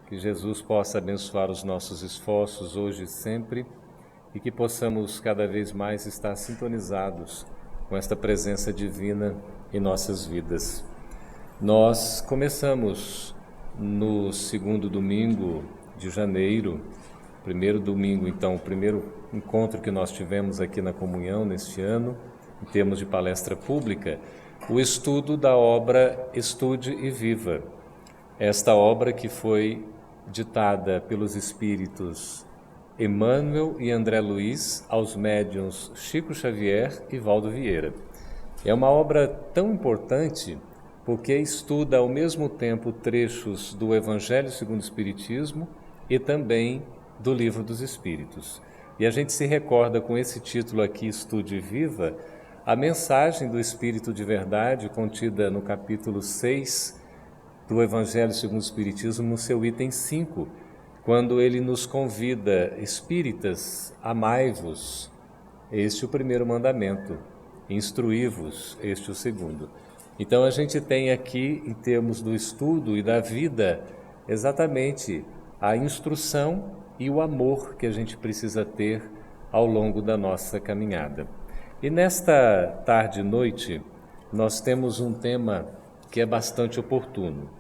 Que Jesus possa abençoar os nossos esforços hoje e sempre e que possamos cada vez mais estar sintonizados com esta presença divina em nossas vidas. Nós começamos no segundo domingo de janeiro, primeiro domingo, então, o primeiro encontro que nós tivemos aqui na comunhão neste ano, em termos de palestra pública, o estudo da obra Estude e Viva. Esta obra que foi ditada pelos espíritos Emmanuel e André Luiz aos médiuns Chico Xavier e Valdo Vieira. É uma obra tão importante porque estuda ao mesmo tempo trechos do Evangelho segundo o Espiritismo e também do Livro dos Espíritos. E a gente se recorda com esse título aqui, Estude e Viva, a mensagem do Espírito de Verdade contida no capítulo 6 do Evangelho segundo o Espiritismo, no seu item 5, quando ele nos convida, espíritas, amai-vos, este é o primeiro mandamento, instruí-vos, este é o segundo. Então a gente tem aqui, em termos do estudo e da vida, exatamente a instrução e o amor que a gente precisa ter ao longo da nossa caminhada. E nesta tarde e noite, nós temos um tema que é bastante oportuno.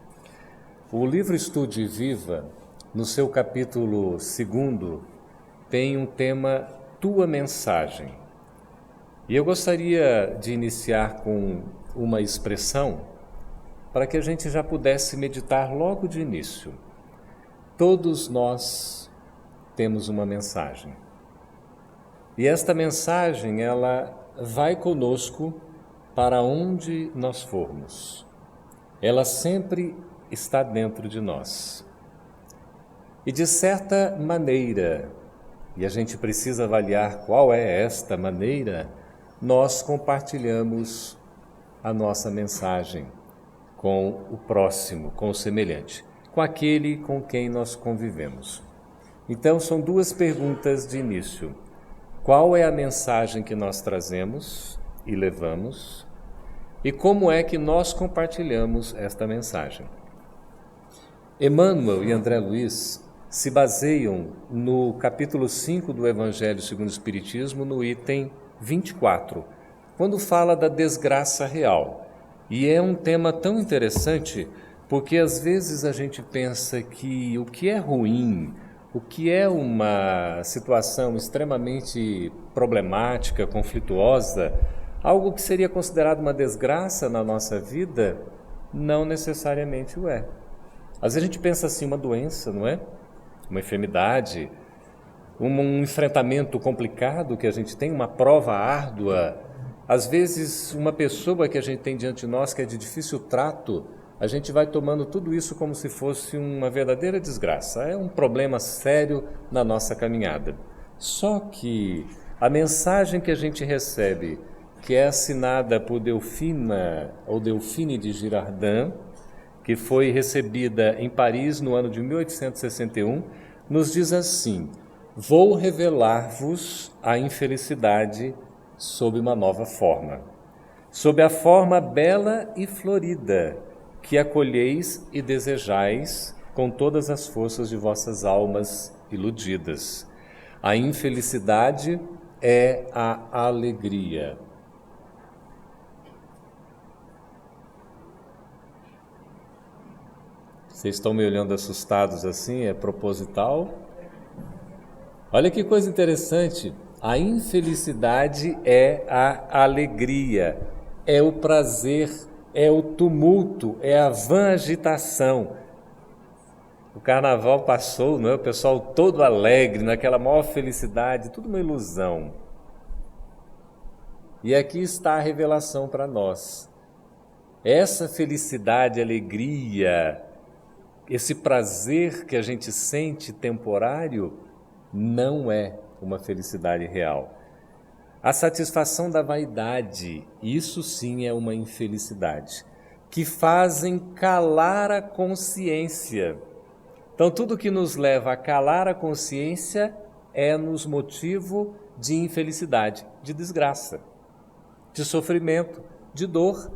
O livro Estude e Viva, no seu capítulo 2, tem um tema Tua Mensagem. E eu gostaria de iniciar com uma expressão para que a gente já pudesse meditar logo de início. Todos nós temos uma mensagem. E esta mensagem, ela vai conosco para onde nós formos. Ela sempre está dentro de nós. E de certa maneira, e a gente precisa avaliar qual é esta maneira, nós compartilhamos a nossa mensagem com o próximo, com o semelhante, com aquele com quem nós convivemos. Então, são duas perguntas de início. Qual é a mensagem que nós trazemos e levamos? E como é que nós compartilhamos esta mensagem? Emmanuel e André Luiz se baseiam no capítulo 5 do Evangelho segundo o Espiritismo, no item 24, quando fala da desgraça real. E é um tema tão interessante porque às vezes a gente pensa que o que é ruim, o que é uma situação extremamente problemática, conflituosa, algo que seria considerado uma desgraça na nossa vida, não necessariamente o é. Às vezes a gente pensa assim, uma doença, não é? Uma enfermidade, um enfrentamento complicado que a gente tem, uma prova árdua. Às vezes uma pessoa que a gente tem diante de nós que é de difícil trato, a gente vai tomando tudo isso como se fosse uma verdadeira desgraça. É um problema sério na nossa caminhada. Só que a mensagem que a gente recebe, que é assinada por Delfina ou Delphine de Girardin, que foi recebida em Paris no ano de 1861, nos diz assim: vou revelar-vos a infelicidade sob uma nova forma, sob a forma bela e florida, que acolheis e desejais com todas as forças de vossas almas iludidas. A infelicidade é a alegria. Vocês estão me olhando assustados assim? É proposital? Olha que coisa interessante. A infelicidade é a alegria, é o prazer, é o tumulto, é a vã agitação. O carnaval passou, não é? O pessoal todo alegre, naquela maior felicidade, tudo uma ilusão. E aqui está a revelação para nós. Essa felicidade, alegria, esse prazer que a gente sente temporário não é uma felicidade real. A satisfação da vaidade, isso sim é uma infelicidade, que fazem calar a consciência. Então, tudo que nos leva a calar a consciência é-nos motivo de infelicidade, de desgraça, de sofrimento, de dor.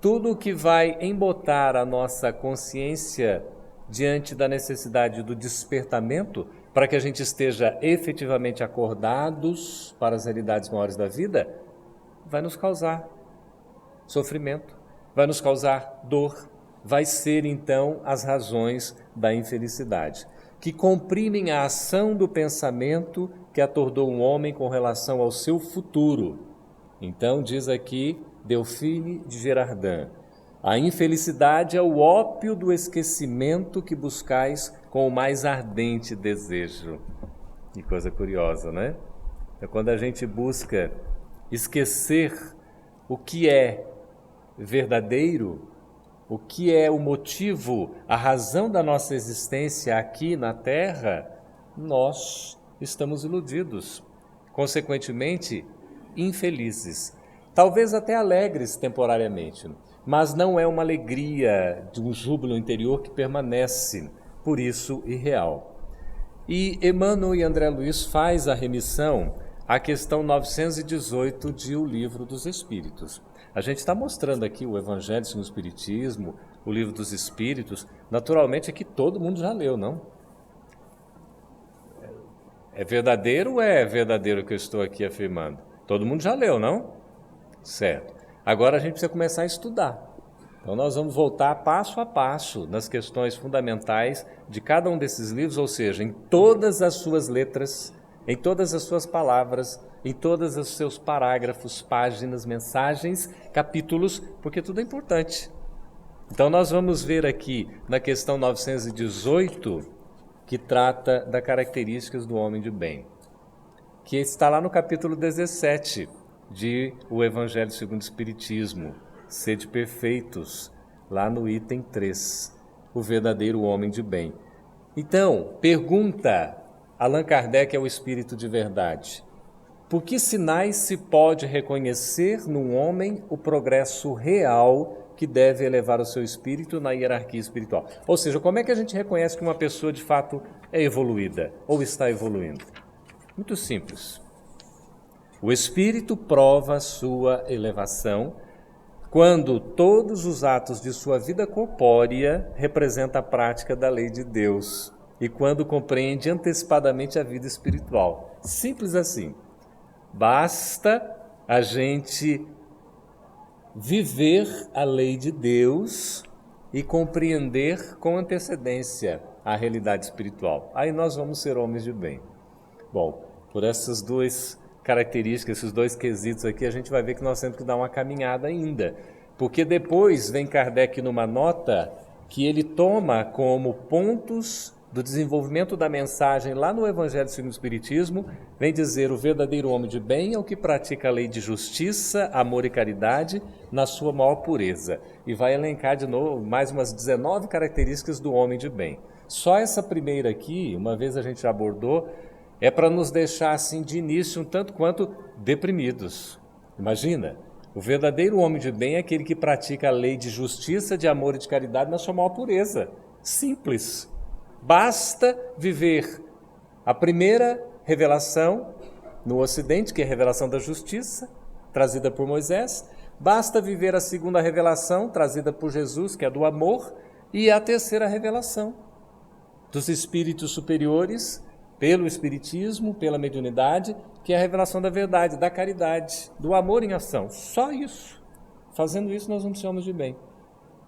Tudo que vai embotar a nossa consciência diante da necessidade do despertamento, para que a gente esteja efetivamente acordados para as realidades maiores da vida, vai nos causar sofrimento, vai nos causar dor, vai ser então as razões da infelicidade, que comprimem a ação do pensamento que atordou um homem com relação ao seu futuro. Então diz aqui Delphine de Girardin: a infelicidade é o ópio do esquecimento que buscais com o mais ardente desejo. Que coisa curiosa, né? É quando a gente busca esquecer o que é verdadeiro, o que é o motivo, a razão da nossa existência aqui na Terra, nós estamos iludidos, consequentemente infelizes, talvez até alegres temporariamente, mas não é uma alegria de um júbilo interior que permanece, por isso irreal. E Emmanuel e André Luiz faz a remissão à questão 918 de O Livro dos Espíritos. A gente está mostrando aqui o Evangelho segundo o Espiritismo, o Livro dos Espíritos. Naturalmente é que todo mundo já leu, não? É verdadeiro ou é verdadeiro o que eu estou aqui afirmando? Todo mundo já leu, não? Certo. Agora a gente precisa começar a estudar. Então nós vamos voltar passo a passo nas questões fundamentais de cada um desses livros, ou seja, em todas as suas letras, em todas as suas palavras, em todos os seus parágrafos, páginas, mensagens, capítulos, porque tudo é importante. Então nós vamos ver aqui na questão 918, que trata das características do homem de bem, que está lá no capítulo 17 de O Evangelho segundo o Espiritismo, Sede perfeitos, lá no item 3, o verdadeiro homem de bem. Então, pergunta Allan Kardec ao Espírito de Verdade: por que sinais se pode reconhecer no homem o progresso real que deve elevar o seu espírito na hierarquia espiritual? Ou seja, como é que a gente reconhece que uma pessoa de fato é evoluída ou está evoluindo? Muito simples. O espírito prova a sua elevação quando todos os atos de sua vida corpórea representam a prática da lei de Deus e quando compreende antecipadamente a vida espiritual. Simples assim. Basta a gente viver a lei de Deus e compreender com antecedência a realidade espiritual. Aí nós vamos ser homens de bem. Bom, por essas duas características, esses dois quesitos aqui, a gente vai ver que nós temos que dar uma caminhada ainda. Porque depois vem Kardec numa nota que ele toma como pontos do desenvolvimento da mensagem lá no Evangelho segundo o Espiritismo, vem dizer: o verdadeiro homem de bem é o que pratica a lei de justiça, amor e caridade na sua maior pureza. E vai elencar de novo mais umas 19 características do homem de bem. Só essa primeira aqui, uma vez a gente já abordou, é para nos deixar assim de início um tanto quanto deprimidos. Imagina, o verdadeiro homem de bem é aquele que pratica a lei de justiça, de amor e de caridade na sua maior pureza. Simples. Basta viver a primeira revelação no Ocidente, que é a revelação da justiça, trazida por Moisés. Basta viver a segunda revelação, trazida por Jesus, que é do amor, e a terceira revelação dos espíritos superiores, pelo Espiritismo, pela mediunidade, que é a revelação da verdade, da caridade, do amor em ação. Só isso. Fazendo isso, nós vamos ser homens de bem.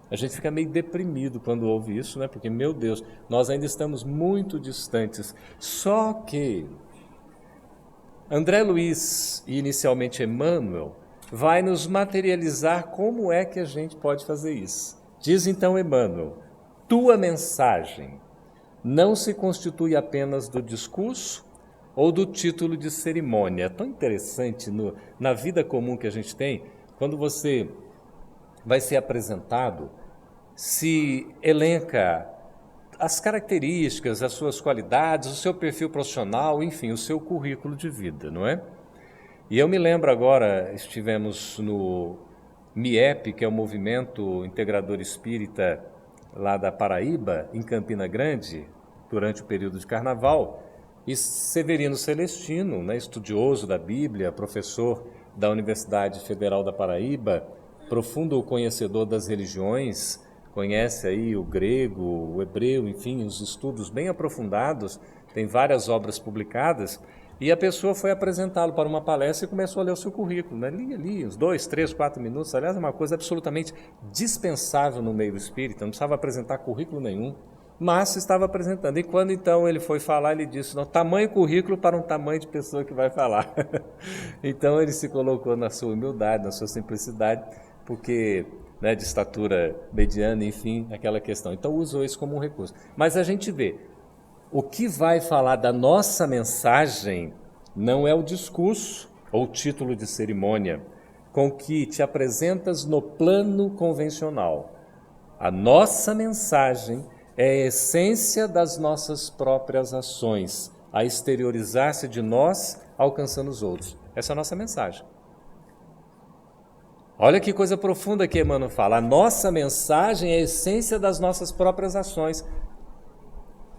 A gente fica meio deprimido quando ouve isso, né? Porque, meu Deus, nós ainda estamos muito distantes. Só que André Luiz e inicialmente Emmanuel vai nos materializar como é que a gente pode fazer isso. Diz então Emmanuel: tua mensagem não se constitui apenas do discurso ou do título de cerimônia. É tão interessante na vida comum que a gente tem, quando você vai ser apresentado, se elenca as características, as suas qualidades, o seu perfil profissional, enfim, o seu currículo de vida, não é? E eu me lembro agora, estivemos no MIEP, que é o Movimento Integrador Espírita lá da Paraíba, em Campina Grande, durante o período de Carnaval, e Severino Celestino, né, estudioso da Bíblia, professor da Universidade Federal da Paraíba, profundo conhecedor das religiões, conhece aí o grego, o hebreu, enfim, os estudos bem aprofundados, tem várias obras publicadas, e a pessoa foi apresentá-lo para uma palestra e começou a ler o seu currículo, né? Lia ali uns 2, 3, 4 minutos, aliás, é uma coisa absolutamente dispensável no meio espírita, não precisava apresentar currículo nenhum, mas estava apresentando. E quando então ele foi falar, ele disse, não, tamanho currículo para um tamanho de pessoa que vai falar. Então ele se colocou na sua humildade, na sua simplicidade, porque, né, de estatura mediana, enfim, aquela questão. Então usou isso como um recurso. Mas a gente vê, o que vai falar da nossa mensagem não é o discurso ou o título de cerimônia com que te apresentas no plano convencional. A nossa mensagem é a essência das nossas próprias ações, a exteriorizar-se de nós, alcançando os outros. Essa é a nossa mensagem. Olha que coisa profunda que Emmanuel fala. A nossa mensagem é a essência das nossas próprias ações.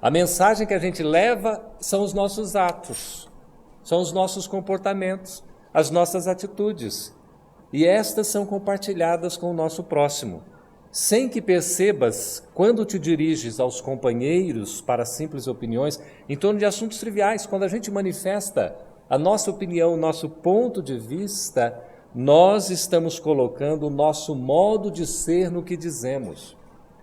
A mensagem que a gente leva são os nossos atos, são os nossos comportamentos, as nossas atitudes. E estas são compartilhadas com o nosso próximo. Sem que percebas, quando te diriges aos companheiros para simples opiniões em torno de assuntos triviais, quando a gente manifesta a nossa opinião, o nosso ponto de vista, nós estamos colocando o nosso modo de ser no que dizemos.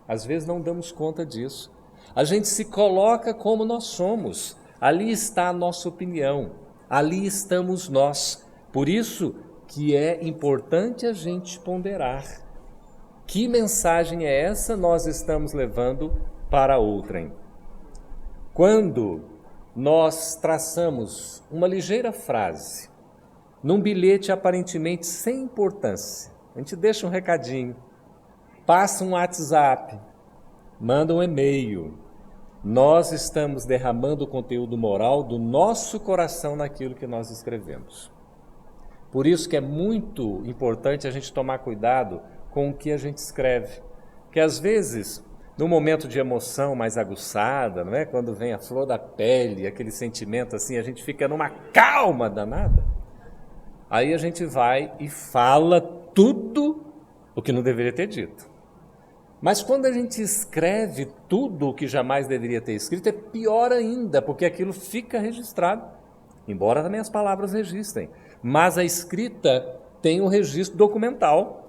Às vezes não damos conta disso. A gente se coloca como nós somos. Ali está a nossa opinião, ali estamos nós. Por isso que é importante a gente ponderar. Que mensagem é essa nós estamos levando para outrem? Quando nós traçamos uma ligeira frase num bilhete aparentemente sem importância, a gente deixa um recadinho, passa um WhatsApp, manda um e-mail, nós estamos derramando o conteúdo moral do nosso coração naquilo que nós escrevemos. Por isso que é muito importante a gente tomar cuidado com o que a gente escreve, que às vezes, num momento de emoção mais aguçada, não é? Quando vem a flor da pele, aquele sentimento assim, a gente fica numa calma danada, aí a gente vai e fala tudo o que não deveria ter dito. Mas quando a gente escreve tudo o que jamais deveria ter escrito, é pior ainda, porque aquilo fica registrado, embora também as palavras registrem, mas a escrita tem um registro documental.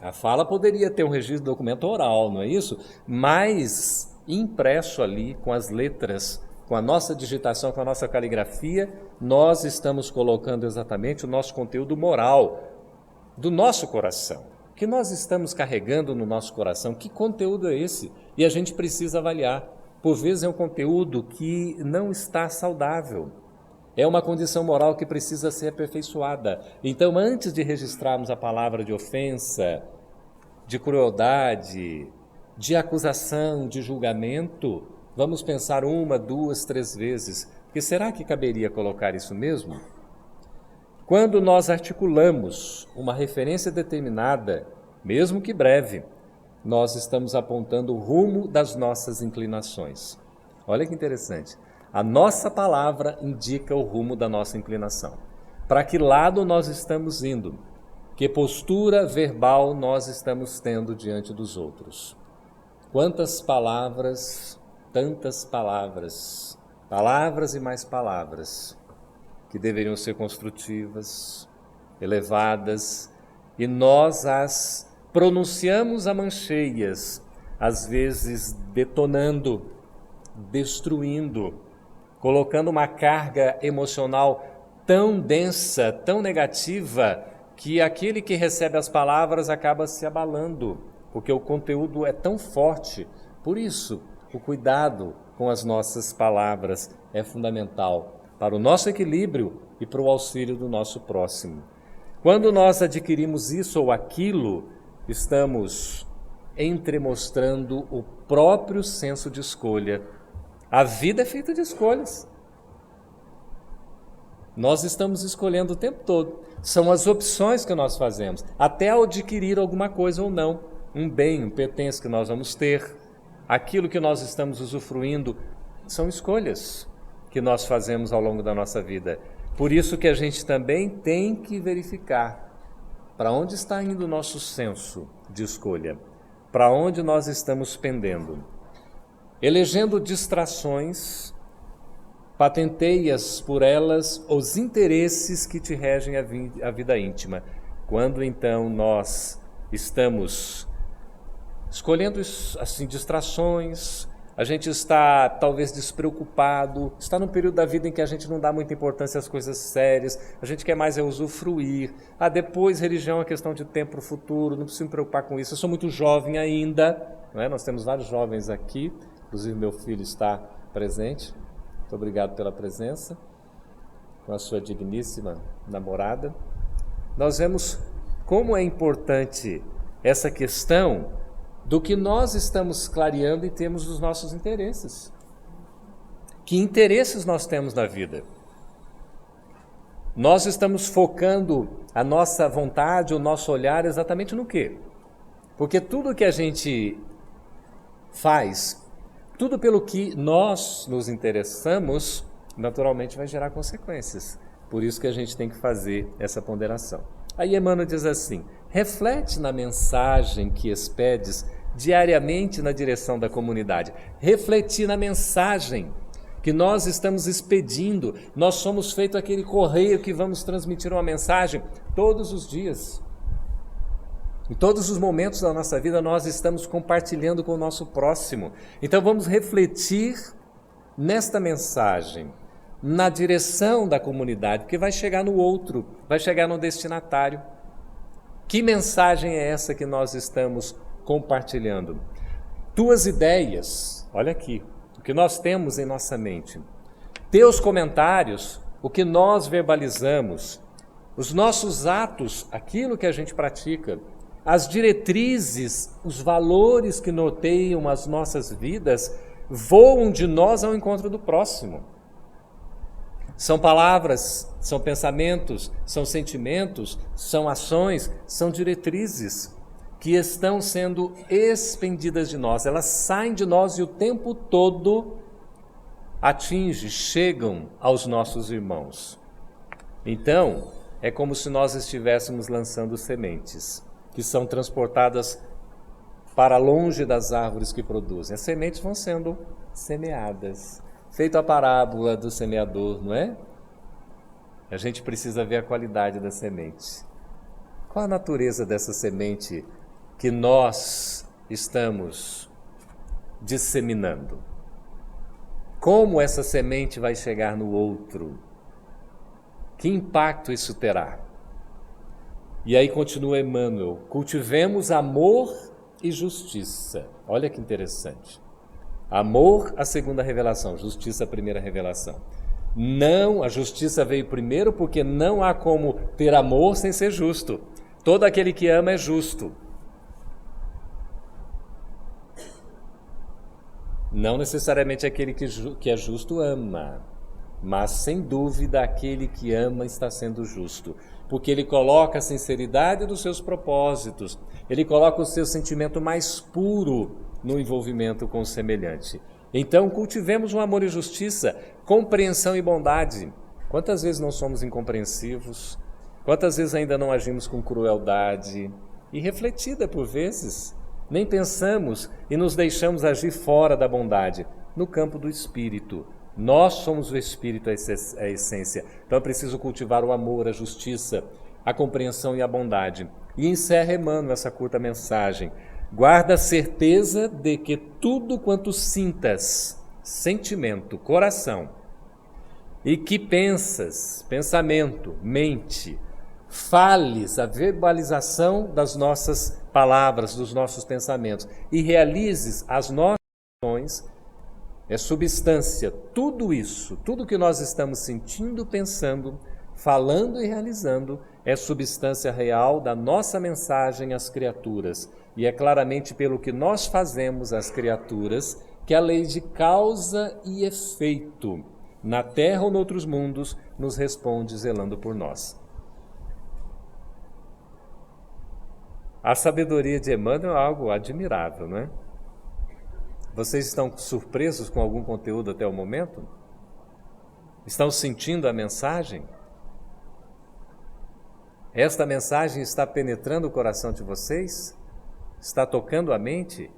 A fala poderia ter um registro de documento oral, não é isso? Mas impresso ali com as letras, com a nossa digitação, com a nossa caligrafia, nós estamos colocando exatamente o nosso conteúdo moral do nosso coração. O que nós estamos carregando no nosso coração? Que conteúdo é esse? E a gente precisa avaliar. Por vezes é um conteúdo que não está saudável. É uma condição moral que precisa ser aperfeiçoada. Então, antes de registrarmos a palavra de ofensa, de crueldade, de acusação, de julgamento, vamos pensar 1, 2, 3 vezes. Porque será que caberia colocar isso mesmo? Quando nós articulamos uma referência determinada, mesmo que breve, nós estamos apontando o rumo das nossas inclinações. Olha que interessante. A nossa palavra indica o rumo da nossa inclinação. Para que lado nós estamos indo? Que postura verbal nós estamos tendo diante dos outros? Quantas palavras, tantas palavras, palavras e mais palavras, que deveriam ser construtivas, elevadas, e nós as pronunciamos a mancheias, às vezes detonando, destruindo, colocando uma carga emocional tão densa, tão negativa, que aquele que recebe as palavras acaba se abalando, porque o conteúdo é tão forte. Por isso, o cuidado com as nossas palavras é fundamental para o nosso equilíbrio e para o auxílio do nosso próximo. Quando nós adquirimos isso ou aquilo, estamos entremostrando o próprio senso de escolha. A vida é feita de escolhas. Nós estamos escolhendo o tempo todo. São as opções que nós fazemos, até ao adquirir alguma coisa ou não, um bem, um pertence que nós vamos ter, aquilo que nós estamos usufruindo, são escolhas que nós fazemos ao longo da nossa vida. Por isso que a gente também tem que verificar para onde está indo o nosso senso de escolha. para onde nós estamos pendendo. Elegendo distrações, patenteias por elas os interesses que te regem a vida íntima. Quando então nós estamos escolhendo assim distrações, a gente está talvez despreocupado, está num período da vida em que a gente não dá muita importância às coisas sérias, a gente quer mais usufruir. Depois religião é uma questão de tempo para o futuro, não preciso me preocupar com isso, eu sou muito jovem ainda, não é? Nós temos vários jovens aqui, inclusive meu filho está presente, muito obrigado pela presença, com a sua digníssima namorada. Nós vemos como é importante essa questão do que nós estamos clareando em termos dos nossos interesses. Que interesses nós temos na vida? Nós estamos focando a nossa vontade, o nosso olhar exatamente no quê? Porque tudo que a gente faz, tudo pelo que nós nos interessamos, naturalmente vai gerar consequências. Por isso que a gente tem que fazer essa ponderação. Aí Emmanuel diz assim: reflete na mensagem que expedes diariamente na direção da comunidade. Refletir na mensagem que nós estamos expedindo. Nós somos feito aquele correio que vamos transmitir uma mensagem todos os dias. Em todos os momentos da nossa vida nós estamos compartilhando com o nosso próximo. Então vamos refletir nesta mensagem, na direção da comunidade, que vai chegar no outro, vai chegar no destinatário. Que mensagem é essa que nós estamos compartilhando? Tuas ideias, olha aqui, o que nós temos em nossa mente. Teus comentários, o que nós verbalizamos. Os nossos atos, aquilo que a gente pratica. As diretrizes, os valores que norteiam as nossas vidas, voam de nós ao encontro do próximo. São palavras, são pensamentos, são sentimentos, são ações, são diretrizes que estão sendo expendidas de nós. Elas saem de nós e o tempo todo chegam aos nossos irmãos. Então, é como se nós estivéssemos lançando sementes que são transportadas para longe das árvores que produzem. As sementes vão sendo semeadas. Feito a parábola do semeador, não é? A gente precisa ver a qualidade da semente. Qual a natureza dessa semente que nós estamos disseminando? Como essa semente vai chegar no outro? Que impacto isso terá? E aí continua Emmanuel: cultivemos amor e justiça. Olha que interessante. Amor, a segunda revelação, justiça, a primeira revelação. Não, a justiça veio primeiro porque não há como ter amor sem ser justo. Todo aquele que ama é justo. Não necessariamente aquele que é justo ama, mas sem dúvida aquele que ama está sendo justo, porque ele coloca a sinceridade dos seus propósitos, ele coloca o seu sentimento mais puro no envolvimento com o semelhante. Então cultivemos o amor e justiça, compreensão e bondade. Quantas vezes não somos incompreensivos? Quantas vezes ainda não agimos com crueldade? Irrefletida por vezes. Nem pensamos e nos deixamos agir fora da bondade, no campo do espírito. Nós somos o espírito, a essência. Então é preciso cultivar o amor, a justiça, a compreensão e a bondade. E encerra Emmanuel essa curta mensagem: guarda a certeza de que tudo quanto sintas, sentimento, coração, e que pensas, pensamento, mente, fales, a verbalização das nossas palavras, dos nossos pensamentos, e realizes as nossas ações, é substância. Tudo isso, tudo que nós estamos sentindo, pensando, falando e realizando, é substância real da nossa mensagem às criaturas. E é claramente pelo que nós fazemos às criaturas que a lei de causa e efeito, na terra ou noutros mundos, nos responde zelando por nós. A sabedoria de Emmanuel é algo admirável, não é? Vocês estão surpresos com algum conteúdo até o momento? Estão sentindo a mensagem? Esta mensagem está penetrando o coração de vocês? está tocando a mente?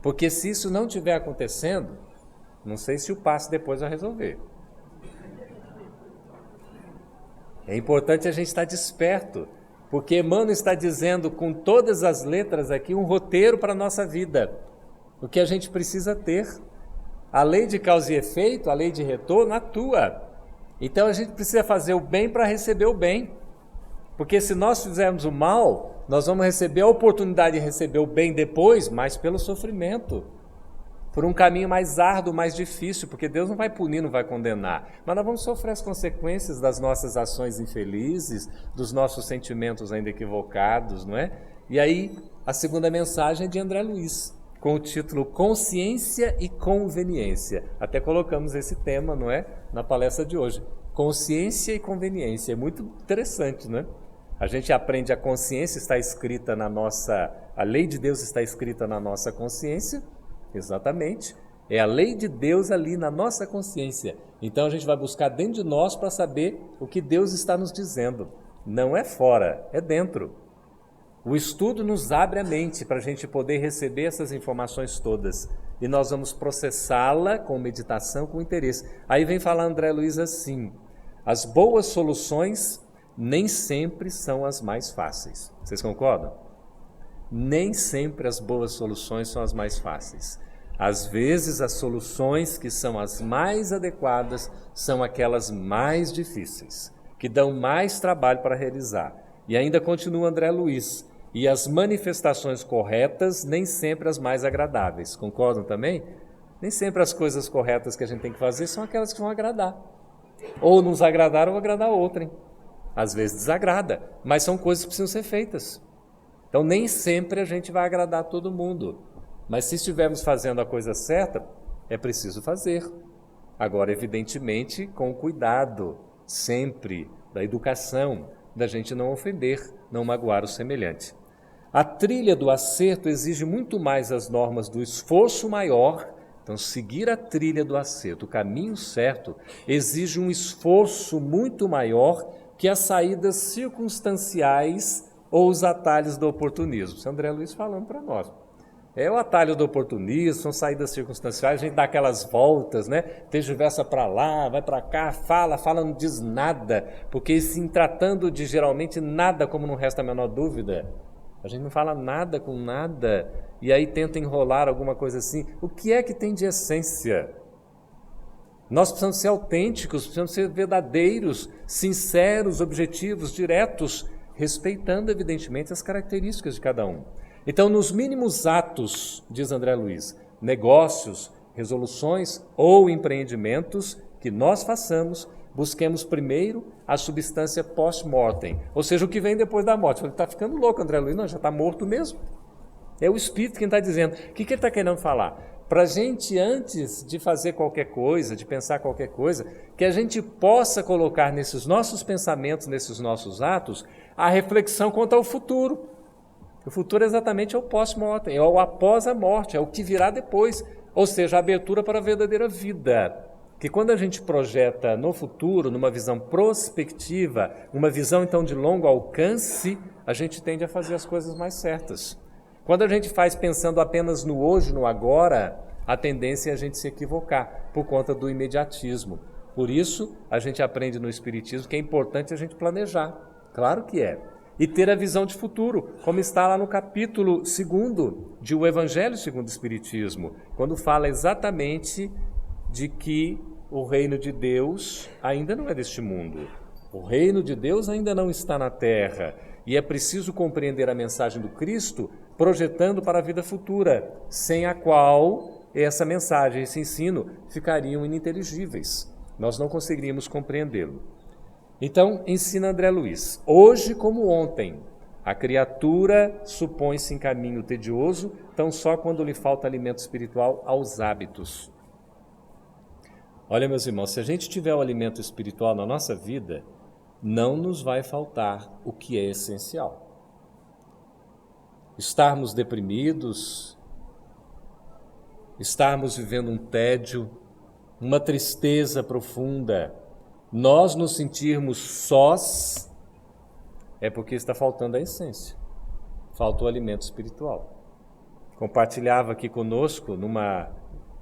Porque se isso não estiver acontecendo, não sei se o passe depois vai resolver. É importante a gente estar desperto, porque Emmanuel está dizendo com todas as letras aqui um roteiro para a nossa vida. O que a gente precisa ter. A lei de causa e efeito, a lei de retorno atua. Então a gente precisa fazer o bem para receber o bem. Porque se nós fizermos o mal, nós vamos receber a oportunidade de receber o bem depois, mas pelo sofrimento. Por um caminho mais árduo, mais difícil, porque Deus não vai punir, não vai condenar. Mas nós vamos sofrer as consequências das nossas ações infelizes, dos nossos sentimentos ainda equivocados, não é? E aí, a segunda mensagem é de André Luiz, com o título Consciência e Conveniência. Até colocamos esse tema, não é? Na palestra de hoje. Consciência e conveniência. É muito interessante, não é? A gente aprende a consciência está escrita na nossa... A lei de Deus está escrita na nossa consciência. Exatamente. É a lei de Deus ali na nossa consciência. Então a gente vai buscar dentro de nós para saber o que Deus está nos dizendo. Não é fora, é dentro. O estudo nos abre a mente para a gente poder receber essas informações todas. E nós vamos processá-la com meditação, com interesse. Aí vem falar André Luiz assim: as boas soluções nem sempre são as mais fáceis. Vocês concordam? Nem sempre as boas soluções são as mais fáceis. Às vezes, as soluções que são as mais adequadas são aquelas mais difíceis, que dão mais trabalho para realizar. E ainda continua André Luiz: e as manifestações corretas nem sempre as mais agradáveis. Concordam também? Nem sempre as coisas corretas que a gente tem que fazer são aquelas que vão agradar. Ou nos agradar ou agradar outrem. Às vezes desagrada, mas são coisas que precisam ser feitas. Então, nem sempre a gente vai agradar todo mundo. Mas se estivermos fazendo a coisa certa, é preciso fazer. Agora, evidentemente, com cuidado, sempre, da educação, da gente não ofender, não magoar o semelhante. A trilha do acerto exige muito mais as normas do esforço maior. Então, seguir a trilha do acerto, o caminho certo, exige um esforço muito maior que as saídas circunstanciais ou os atalhos do oportunismo. Isso é André Luiz falando para nós. É o atalho do oportunismo, são saídas circunstanciais, a gente dá aquelas voltas, né? Tergiversa para lá, vai para cá, fala, não diz nada, porque se tratando de geralmente nada, como não resta a menor dúvida, a gente não fala nada com nada, e aí tenta enrolar alguma coisa assim. O que é que tem de essência? Nós precisamos ser autênticos, precisamos ser verdadeiros, sinceros, objetivos, diretos, respeitando, evidentemente, as características de cada um. Então, nos mínimos atos, diz André Luiz, negócios, resoluções ou empreendimentos que nós façamos, busquemos primeiro a substância post-mortem, ou seja, o que vem depois da morte. Ele está ficando louco, André Luiz, não, já está morto mesmo. É o Espírito quem está dizendo. O que ele está querendo falar? Para a gente, antes de fazer qualquer coisa, de pensar qualquer coisa, que a gente possa colocar nesses nossos pensamentos, nesses nossos atos, a reflexão quanto ao futuro. O futuro exatamente é o pós-mortem, é o após a morte, é o que virá depois, ou seja, a abertura para a verdadeira vida. Que quando a gente projeta no futuro, numa visão prospectiva, uma visão então de longo alcance, a gente tende a fazer as coisas mais certas. Quando a gente faz pensando apenas no hoje, no agora, a tendência é a gente se equivocar por conta do imediatismo. Por isso, a gente aprende no Espiritismo que é importante a gente planejar. Claro que é. E ter a visão de futuro, como está lá no capítulo 2 de O Evangelho segundo o Espiritismo, quando fala exatamente de que o reino de Deus ainda não é deste mundo. O reino de Deus ainda não está na terra. E é preciso compreender a mensagem do Cristo projetando para a vida futura, sem a qual essa mensagem, esse ensino, ficariam ininteligíveis. Nós não conseguiríamos compreendê-lo. Então, ensina André Luiz: hoje como ontem, a criatura supõe-se em caminho tedioso, tão só quando lhe falta alimento espiritual aos hábitos. Olha, meus irmãos, se a gente tiver o alimento espiritual na nossa vida, não nos vai faltar o que é essencial. Estarmos deprimidos, estarmos vivendo um tédio, uma tristeza profunda, nós nos sentirmos sós, é porque está faltando a essência. falta o alimento espiritual. Compartilhava aqui conosco, numa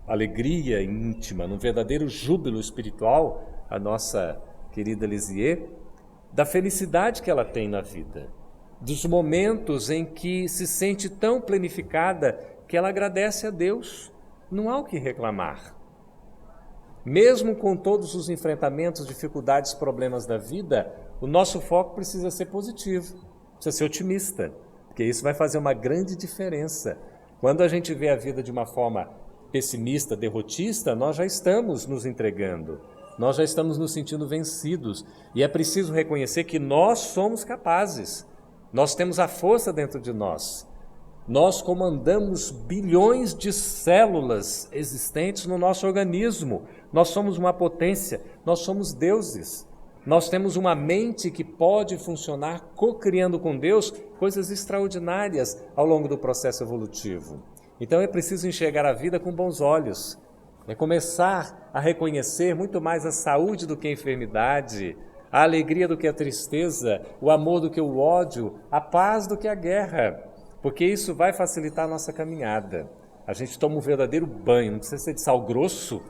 alegria íntima, num verdadeiro júbilo espiritual, a nossa querida Lisier, da felicidade que ela tem na vida, dos momentos em que se sente tão planificada que ela agradece a Deus. Não há o que reclamar. Mesmo com todos os enfrentamentos, dificuldades, problemas da vida, o nosso foco precisa ser positivo, precisa ser otimista, porque isso vai fazer uma grande diferença. Quando a gente vê a vida de uma forma pessimista, derrotista, nós já estamos nos entregando, nós já estamos nos sentindo vencidos, e é preciso reconhecer que nós somos capazes, nós temos a força dentro de nós. Nós comandamos bilhões de células existentes no nosso organismo. Nós somos uma potência, nós somos deuses. Nós temos uma mente que pode funcionar co-criando com Deus coisas extraordinárias ao longo do processo evolutivo. Então é preciso enxergar a vida com bons olhos. É começar a reconhecer muito mais a saúde do que a enfermidade, a alegria do que a tristeza, o amor do que o ódio, a paz do que a guerra. Porque isso vai facilitar a nossa caminhada. A gente toma um verdadeiro banho, não precisa ser de sal grosso.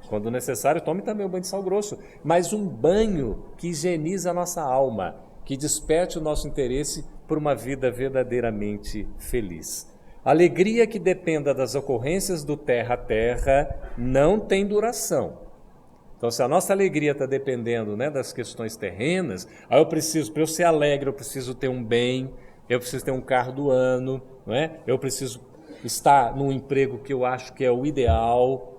Quando necessário, tome também um banho de sal grosso. Mas um banho que higieniza a nossa alma, que desperte o nosso interesse por uma vida verdadeiramente feliz. Alegria que dependa das ocorrências do terra a terra não tem duração. Então, se a nossa alegria está dependendo, das questões terrenas, aí para eu ser alegre, eu preciso ter um bem, eu preciso ter um carro do ano, eu preciso estar num emprego que eu acho que é o ideal.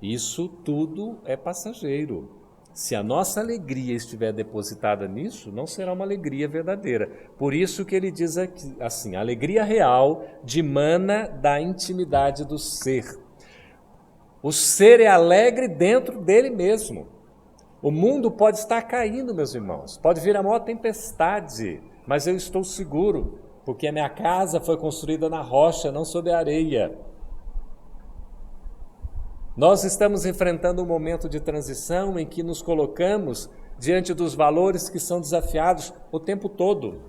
Isso tudo é passageiro. Se a nossa alegria estiver depositada nisso, não será uma alegria verdadeira. Por isso que ele diz aqui, assim, a alegria real dimana da intimidade do ser. O ser é alegre dentro dele mesmo. O mundo pode estar caindo, meus irmãos, pode vir a maior tempestade, mas eu estou seguro, porque a minha casa foi construída na rocha, não sobre a areia. Nós estamos enfrentando um momento de transição em que nos colocamos diante dos valores que são desafiados o tempo todo.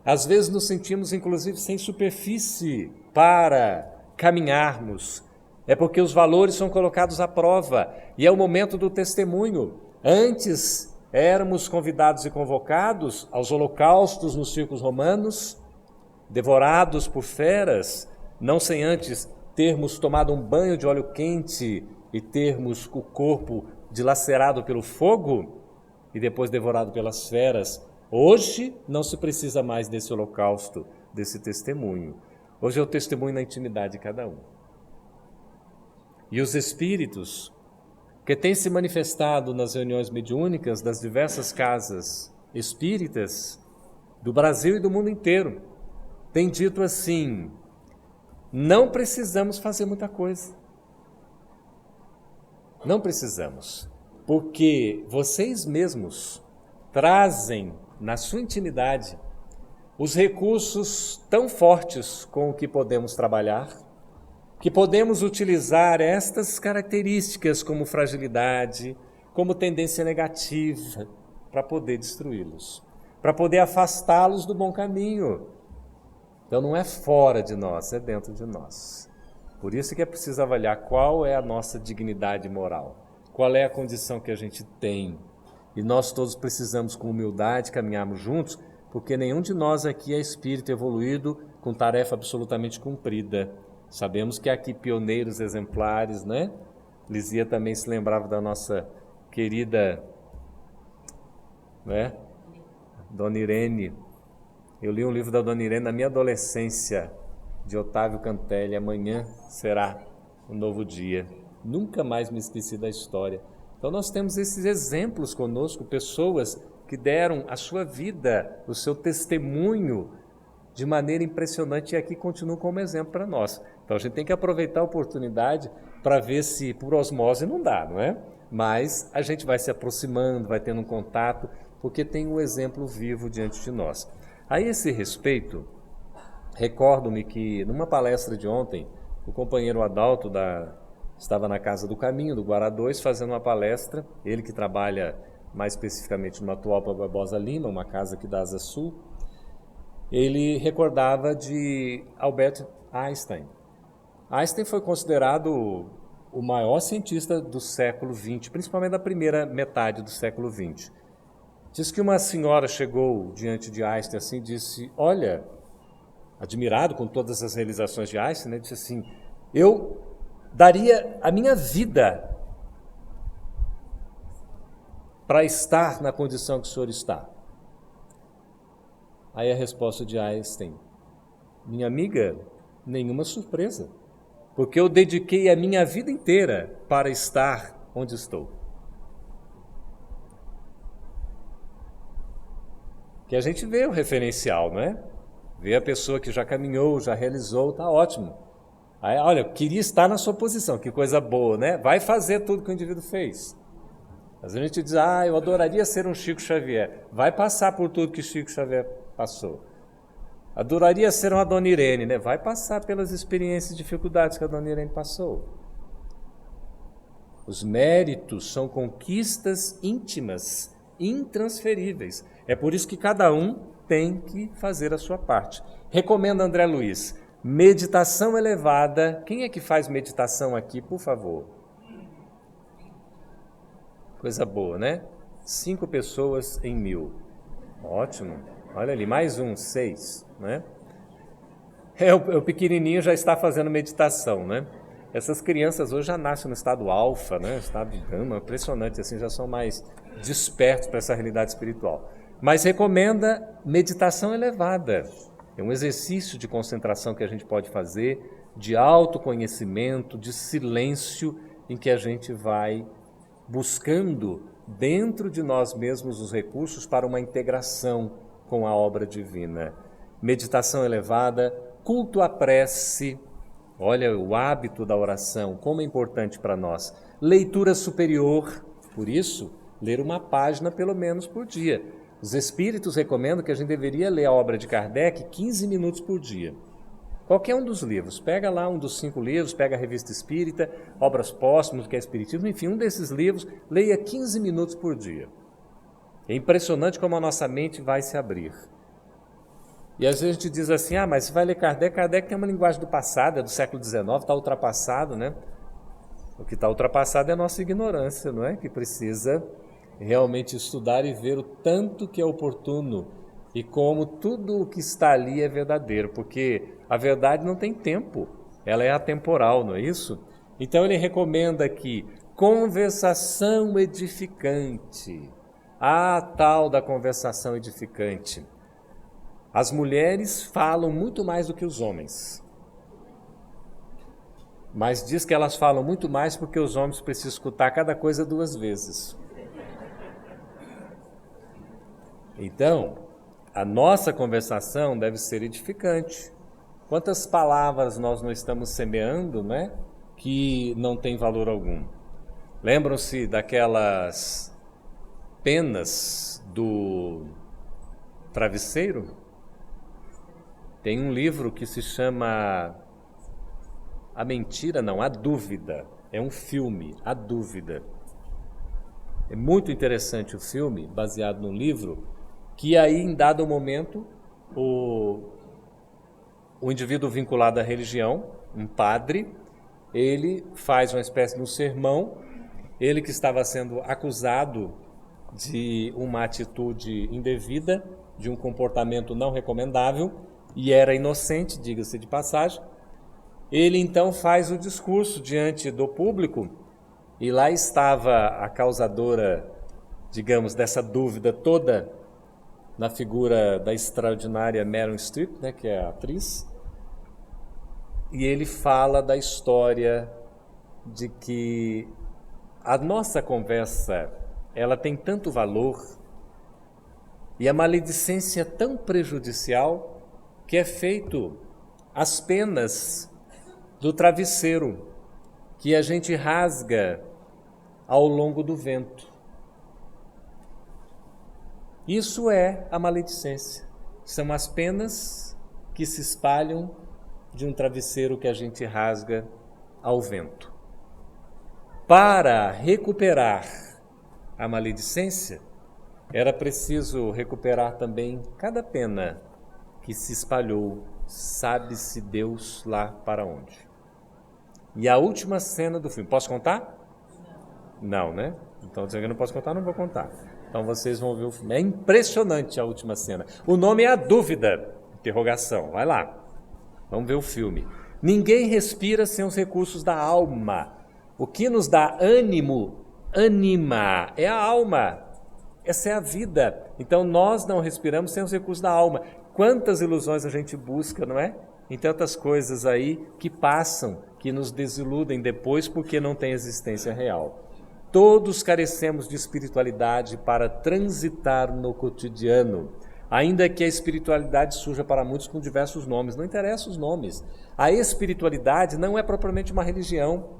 Às vezes nos sentimos, inclusive, sem superfície para caminharmos. É porque os valores são colocados à prova e é o momento do testemunho. Antes éramos convidados e convocados aos holocaustos nos circos romanos, devorados por feras, não sem antes termos tomado um banho de óleo quente e termos o corpo dilacerado pelo fogo e depois devorado pelas feras. Hoje não se precisa mais desse holocausto, desse testemunho. Hoje é o testemunho na intimidade de cada um. E os espíritos que têm se manifestado nas reuniões mediúnicas das diversas casas espíritas do Brasil e do mundo inteiro têm dito assim: não precisamos fazer muita coisa. Não precisamos, porque vocês mesmos trazem na sua intimidade os recursos tão fortes com o que podemos trabalhar, que podemos utilizar estas características como fragilidade, como tendência negativa, para poder destruí-los, para poder afastá-los do bom caminho. Então não é fora de nós, é dentro de nós. Por isso que é preciso avaliar qual é a nossa dignidade moral, qual é a condição que a gente tem. E nós todos precisamos, com humildade, caminharmos juntos, porque nenhum de nós aqui é espírito evoluído com tarefa absolutamente cumprida. Sabemos que há aqui pioneiros exemplares, Lizia também se lembrava da nossa querida, Dona Irene. Eu li um livro da Dona Irene na minha adolescência, de Otávio Cantelli. Amanhã será um novo dia. Nunca mais me esqueci da história. Então nós temos esses exemplos conosco, pessoas que deram a sua vida, o seu testemunho de maneira impressionante e aqui continuam como exemplo para nós. Então a gente tem que aproveitar a oportunidade para ver se por osmose não dá, Mas a gente vai se aproximando, vai tendo um contato, porque tem um exemplo vivo diante de nós. A esse respeito, recordo-me que numa palestra de ontem, o companheiro Adalto estava na Casa do Caminho, do Guará 2, fazendo uma palestra, ele que trabalha mais especificamente no Atualpa Barbosa Lima, uma casa aqui da Asa Sul, ele recordava de Albert Einstein. Einstein foi considerado o maior cientista do século XX, principalmente da primeira metade do século XX. Diz que uma senhora chegou diante de Einstein assim e disse, olha, admirado com todas as realizações de Einstein, né, disse assim, eu daria a minha vida para estar na condição que o senhor está. Aí a resposta de Einstein, minha amiga, nenhuma surpresa, porque eu dediquei a minha vida inteira para estar onde estou. Que a gente vê o referencial, não é? Vê a pessoa que já caminhou, já realizou, tá ótimo. Aí, olha, eu queria estar na sua posição, que coisa boa, né? Vai fazer tudo que o indivíduo fez. Às vezes a gente diz, eu adoraria ser um Chico Xavier. Vai passar por tudo que Chico Xavier passou. Adoraria ser uma Dona Irene, né? Vai passar pelas experiências e dificuldades que a Dona Irene passou. Os méritos são conquistas íntimas, intransferíveis. É por isso que cada um tem que fazer a sua parte. Recomenda André Luiz, meditação elevada. Quem é que faz meditação aqui, por favor? Coisa boa, né? 5 pessoas em 1000. Ótimo. Olha ali, mais 6, né? O pequenininho já está fazendo meditação, né? Essas crianças hoje já nascem no estado alfa, né? Estado de gama, impressionante, assim, já são mais despertos para essa realidade espiritual. Mas recomenda meditação elevada. É um exercício de concentração que a gente pode fazer, de autoconhecimento, de silêncio, em que a gente vai buscando dentro de nós mesmos os recursos para uma integração com a obra divina. Meditação elevada, culto à prece, olha o hábito da oração, como é importante para nós. Leitura superior, por isso, ler uma página pelo menos por dia. Os espíritos recomendam que a gente deveria ler a obra de Kardec 15 minutos por dia. Qualquer um dos livros, pega lá um dos 5 livros, pega a Revista Espírita, Obras Póstumas, que é Espiritismo, enfim, um desses livros, leia 15 minutos por dia. É impressionante como a nossa mente vai se abrir. E às vezes a gente diz assim, mas você vai ler Kardec, Kardec tem uma linguagem do passado, é do século XIX, está ultrapassado, né? O que está ultrapassado é a nossa ignorância, não é? Que precisa realmente estudar e ver o tanto que é oportuno e como tudo o que está ali é verdadeiro, porque a verdade não tem tempo, ela é atemporal, não é isso? Então ele recomenda aqui, conversação edificante, a tal da conversação edificante. As mulheres falam muito mais do que os homens, mas diz que elas falam muito mais porque os homens precisam escutar cada coisa 2 vezes. Então, a nossa conversação deve ser edificante. Quantas palavras nós não estamos semeando, né, que não tem valor algum? Lembram-se daquelas penas do travesseiro? Tem um livro que se chama A Mentira, não, A Dúvida. É um filme, A Dúvida. É muito interessante o filme, baseado num livro, que aí, em dado momento, o indivíduo vinculado à religião, um padre, ele faz uma espécie de um sermão, ele que estava sendo acusado de uma atitude indevida, de um comportamento não recomendável, e era inocente, diga-se de passagem, ele então faz o discurso diante do público, e lá estava a causadora, digamos, dessa dúvida toda, na figura da extraordinária Meryl Streep, né, que é a atriz, e ele fala da história de que a nossa conversa, ela tem tanto valor e a maledicência tão prejudicial que é feito as penas do travesseiro que a gente rasga ao longo do vento. Isso é a maledicência. São as penas que se espalham de um travesseiro que a gente rasga ao vento. Para recuperar a maledicência, era preciso recuperar também cada pena que se espalhou, sabe-se Deus lá para onde. E a última cena do filme, posso contar? Não, né? Então, dizendo que eu não posso contar, não vou contar. Então, vocês vão ver o filme. É impressionante a última cena. O nome é A Dúvida, interrogação. Vai lá, vamos ver o filme. Ninguém respira sem os recursos da alma. O que nos dá ânimo, anima, é a alma. Essa é a vida. Então, nós não respiramos sem os recursos da alma. Quantas ilusões a gente busca, não é? Em tantas coisas aí que passam, que nos desiludem depois porque não tem existência real. Todos carecemos de espiritualidade para transitar no cotidiano. Ainda que a espiritualidade surja para muitos com diversos nomes, não interessa os nomes. A espiritualidade não é propriamente uma religião.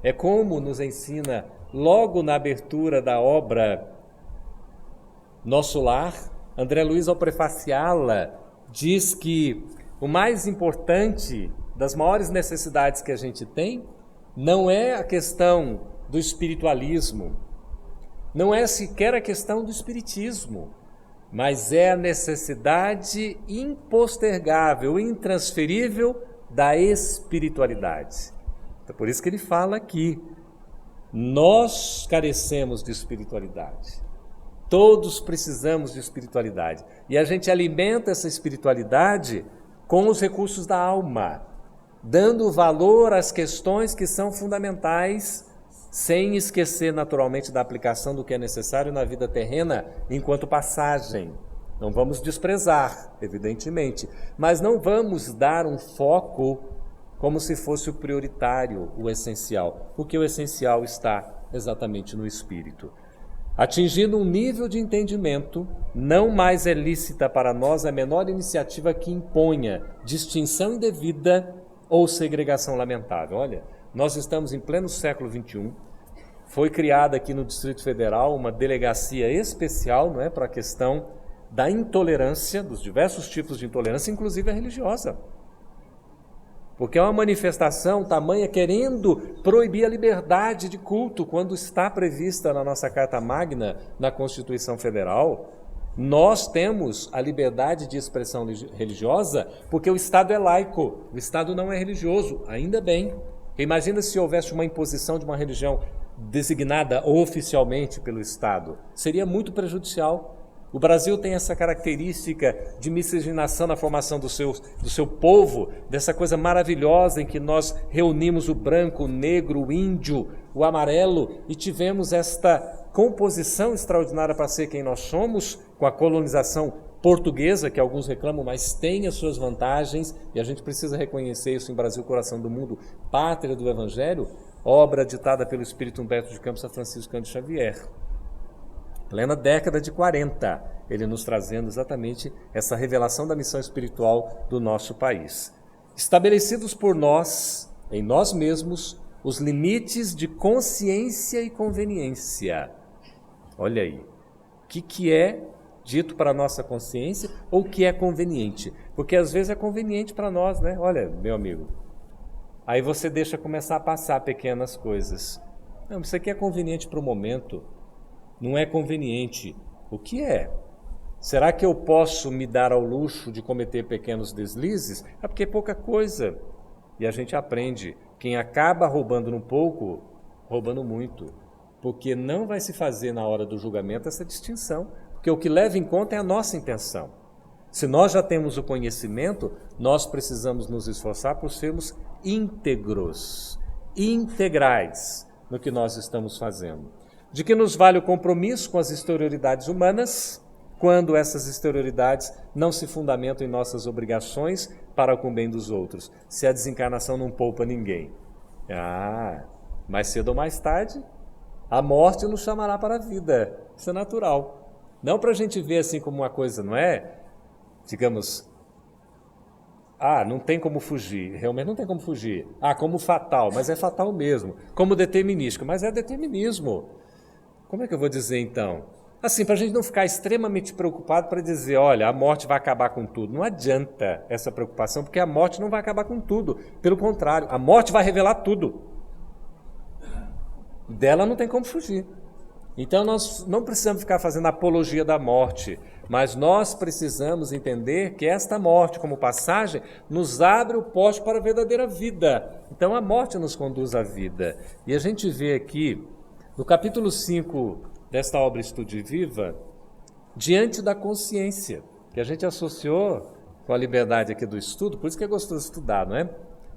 É como nos ensina logo na abertura da obra Nosso Lar, André Luiz, ao prefaciá-la, diz que o mais importante, das maiores necessidades que a gente tem, não é a questão do espiritualismo, não é sequer a questão do espiritismo, mas é a necessidade impostergável, intransferível da espiritualidade. Então, por isso que ele fala aqui, nós carecemos de espiritualidade. Todos precisamos de espiritualidade. E a gente alimenta essa espiritualidade com os recursos da alma, dando valor às questões que são fundamentais, sem esquecer naturalmente da aplicação do que é necessário na vida terrena enquanto passagem. Não vamos desprezar, evidentemente, mas não vamos dar um foco como se fosse o prioritário, o essencial, porque o essencial está exatamente no espírito. Atingindo um nível de entendimento, não mais é lícita para nós a menor iniciativa que imponha distinção indevida ou segregação lamentável. Olha, nós estamos em pleno século XXI, foi criada aqui no Distrito Federal uma delegacia especial, não é, para a questão da intolerância, dos diversos tipos de intolerância, inclusive a religiosa. Porque é uma manifestação tamanha querendo proibir a liberdade de culto, quando está prevista na nossa Carta Magna, na Constituição Federal. Nós temos a liberdade de expressão religiosa porque o Estado é laico, o Estado não é religioso, ainda bem. Imagina se houvesse uma imposição de uma religião designada oficialmente pelo Estado. Seria muito prejudicial. O Brasil tem essa característica de miscigenação na formação do seu povo, dessa coisa maravilhosa em que nós reunimos o branco, o negro, o índio, o amarelo e tivemos esta composição extraordinária para ser quem nós somos, com a colonização portuguesa, que alguns reclamam, mas tem as suas vantagens, e a gente precisa reconhecer isso em Brasil, coração do mundo, pátria do Evangelho, obra ditada pelo Espírito Humberto de Campos a Francisco Cândido Xavier. Plena década de 40, ele nos trazendo exatamente essa revelação da missão espiritual do nosso país. Estabelecidos por nós, em nós mesmos, os limites de consciência e conveniência. Olha aí, o que é dito para a nossa consciência ou o que é conveniente? Porque às vezes é conveniente para nós, né? Olha, meu amigo, aí você deixa começar a passar pequenas coisas. Não, isso aqui é conveniente para o momento. Não é conveniente. O que é? Será que eu posso me dar ao luxo de cometer pequenos deslizes? É porque é pouca coisa. E a gente aprende. Quem acaba roubando um pouco, roubando muito. Porque não vai se fazer na hora do julgamento essa distinção. Porque o que leva em conta é a nossa intenção. Se nós já temos o conhecimento, nós precisamos nos esforçar por sermos íntegros, integrais no que nós estamos fazendo. De que nos vale o compromisso com as exterioridades humanas, quando essas exterioridades não se fundamentam em nossas obrigações para o bem dos outros, se a desencarnação não poupa ninguém. Mais cedo ou mais tarde, a morte nos chamará para a vida, isso é natural. Não para a gente ver assim como uma coisa, não é? Digamos, não tem como fugir, realmente não tem como fugir. Como fatal, mas é fatal mesmo. Como determinístico, mas é determinismo. Como é que eu vou dizer então? Assim, para a gente não ficar extremamente preocupado para dizer, olha, a morte vai acabar com tudo. Não adianta essa preocupação, porque a morte não vai acabar com tudo. Pelo contrário, a morte vai revelar tudo. Dela não tem como fugir. Então nós não precisamos ficar fazendo apologia da morte, Mas nós precisamos entender que esta morte, como passagem, nos abre o poste para a verdadeira vida. Então a morte nos conduz à vida. E a gente vê aqui, no capítulo 5 desta obra Estude Viva, diante da consciência, que a gente associou com a liberdade aqui do estudo, por isso que é gostoso estudar, não é?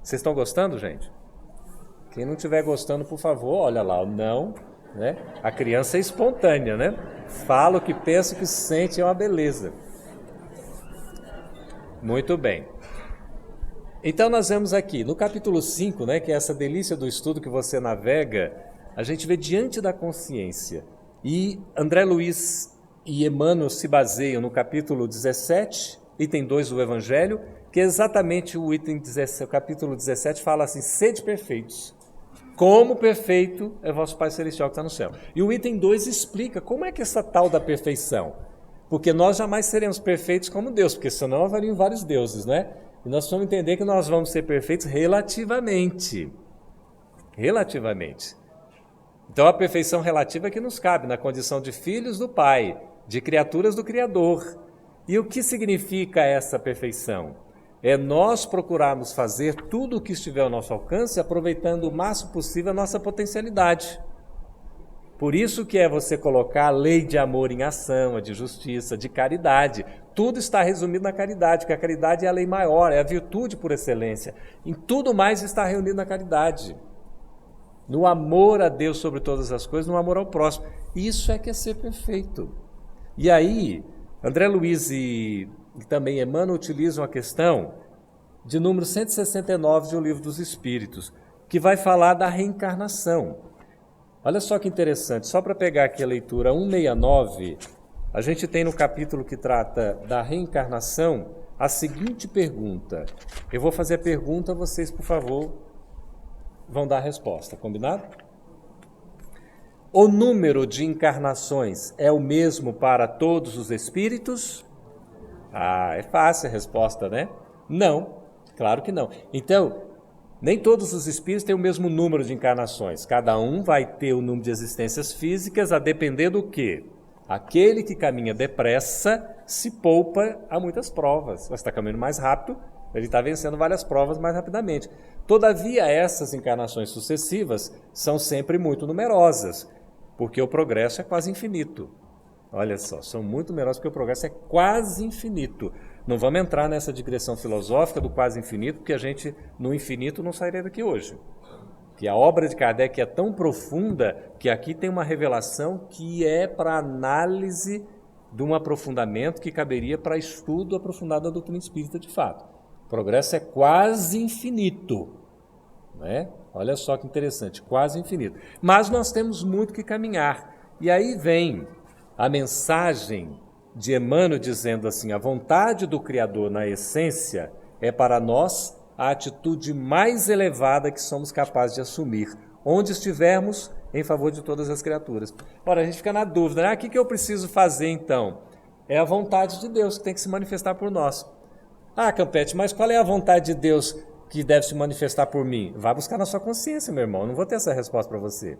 Vocês estão gostando, gente? Quem não estiver gostando, por favor, olha lá, não, né? A criança é espontânea, né? Fala o que pensa, o que sente, é uma beleza. Muito bem. Então nós vemos aqui, no capítulo 5, né, que é essa delícia do estudo que você navega, a gente vê diante da consciência. E André Luiz e Emmanuel se baseiam no capítulo 17, item 2 do Evangelho, que é exatamente o item 17, o capítulo 17 fala assim, sede perfeitos, como perfeito é vosso Pai Celestial que está no céu. E o item 2 explica como é que essa tal da perfeição, porque nós jamais seremos perfeitos como Deus, porque senão haveriam vários deuses, né? E nós vamos entender que nós vamos ser perfeitos relativamente. Relativamente. Então a perfeição relativa é que nos cabe na condição de filhos do Pai, de criaturas do Criador. E o que significa essa perfeição? É nós procurarmos fazer tudo o que estiver ao nosso alcance, aproveitando o máximo possível a nossa potencialidade. Por isso que é você colocar a lei de amor em ação, a de justiça, de caridade. Tudo está resumido na caridade, porque a caridade é a lei maior, é a virtude por excelência. Em tudo mais está reunido na caridade. No amor a Deus sobre todas as coisas, no amor ao próximo. Isso é que é ser perfeito. E aí, André Luiz e também Emmanuel utilizam a questão de número 169 de O Livro dos Espíritos, que vai falar da reencarnação. Olha só que interessante, só para pegar aqui a leitura 169, a gente tem no capítulo que trata da reencarnação a seguinte pergunta. Eu vou fazer a pergunta, vocês, por favor, vão dar a resposta, combinado? O número de encarnações é o mesmo para todos os espíritos? Ah, é fácil a resposta, né? Não, claro que não. Então, nem todos os espíritos têm o mesmo número de encarnações. Cada um vai ter o número de existências físicas a depender do quê? Aquele que caminha depressa se poupa a muitas provas. Você está caminhando mais rápido, ele está vencendo várias provas mais rapidamente. Todavia, essas encarnações sucessivas são sempre muito numerosas, porque o progresso é quase infinito. Olha só, são muito numerosas porque o progresso é quase infinito. Não vamos entrar nessa digressão filosófica do quase infinito, porque a gente, no infinito, não sairia daqui hoje. Que a obra de Kardec é tão profunda que aqui tem uma revelação que é para análise de um aprofundamento que caberia para estudo aprofundado da doutrina espírita de fato. O progresso é quase infinito, né? Olha só que interessante, quase infinito. Mas nós temos muito que caminhar. E aí vem a mensagem de Emmanuel dizendo assim, a vontade do Criador na essência é para nós a atitude mais elevada que somos capazes de assumir, onde estivermos em favor de todas as criaturas. Ora, a gente fica na dúvida, né? O que eu preciso fazer então? É a vontade de Deus que tem que se manifestar por nós. Ah, Campete, mas qual é a vontade de Deus que deve se manifestar por mim? Vai buscar na sua consciência, meu irmão, eu não vou ter essa resposta para você.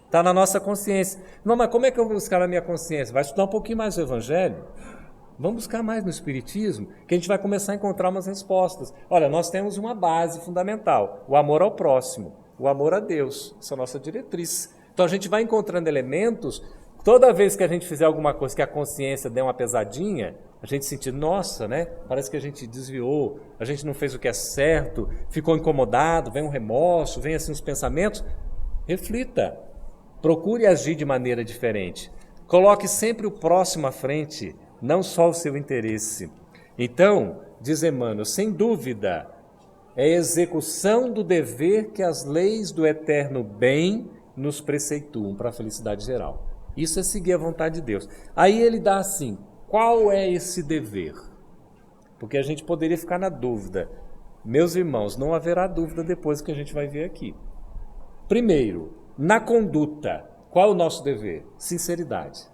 Está na nossa consciência. Não, mas como é que eu vou buscar na minha consciência? Vai estudar um pouquinho mais o Evangelho. Vamos buscar mais no Espiritismo, que a gente vai começar a encontrar umas respostas. Olha, nós temos uma base fundamental, o amor ao próximo, o amor a Deus, essa é a nossa diretriz. Então a gente vai encontrando elementos, toda vez que a gente fizer alguma coisa que a consciência der uma pesadinha, a gente sentir, nossa, né? Parece que a gente desviou, a gente não fez o que é certo, ficou incomodado, vem um remorso, vem assim os pensamentos. Reflita. Procure agir de maneira diferente. Coloque sempre o próximo à frente, não só o seu interesse. Então, diz Emmanuel, sem dúvida, é a execução do dever que as leis do eterno bem nos preceituam para a felicidade geral. Isso é seguir a vontade de Deus. Aí ele dá assim, qual é esse dever? Porque a gente poderia ficar na dúvida. Meus irmãos, não haverá dúvida depois que a gente vai ver aqui. Primeiro, na conduta, qual é o nosso dever? Sinceridade.